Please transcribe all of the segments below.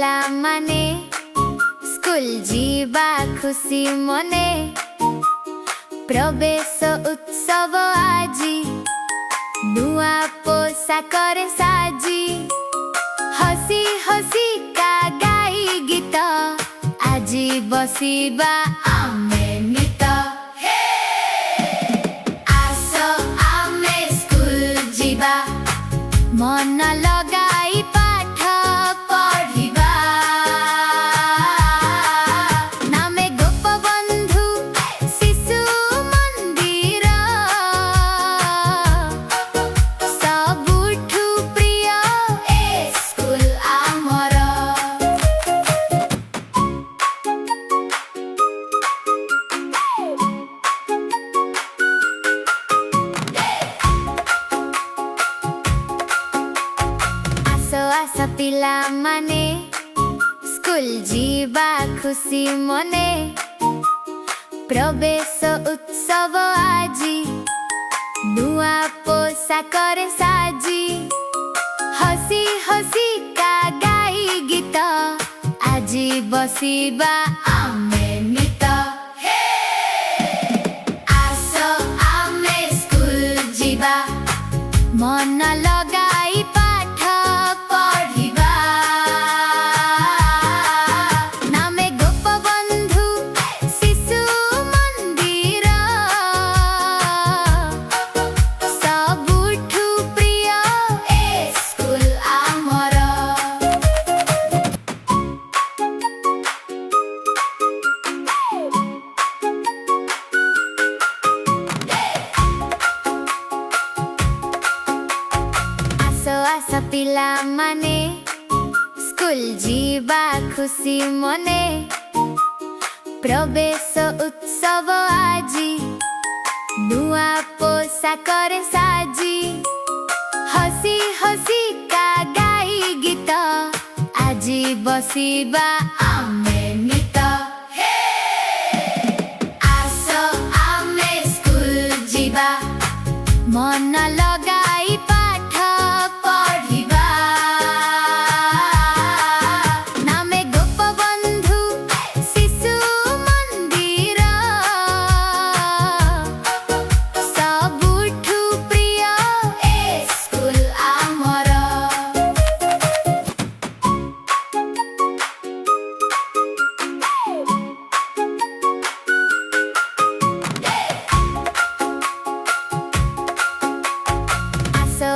पिला माने स्कूल जीवा खुशी मने प्रवेश उत्सव आजी नुआ पोशाकर साजी हसी हसी का गाई गीत आजी बसिबा आमे नित आस आमे स्कूल जीवा मन लगाई पाठ पढ़िबा नामे गोपबंधु शिशु मंदिर सबुठु प्रिय ए स्कूल आमर आस पिला माने स्कूल जीवा खुशी मने प्रवेश उत्सव आजी नुआ पोशाकर साजी हसी हसी का गाई गीत आजी बसिबा आमे नित आस आमे स्कूल जीवा मन लगाई पाठ पढ़िबा नामे गोपबंधु शिशु मंदिर सबुठु प्रिय ए स्कूल आमर आस पिला माने स्कूल जीवा खुशी मने प्रवेश उत्सव आजी नुआ पोशाकर साजी हसी हसी का गाई गीत आजी बसिबा आमे नित आस आमे स्कूल जीवा मन लगाई पाठ पढ़िबा नामे गोपबंधु शिशु मंदिर सबुठु प्रिय ए स्कूल आमर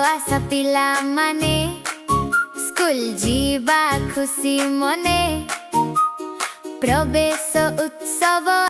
आस पिला माने स्कूल जीवा खुशी मने प्रवेश उत्सव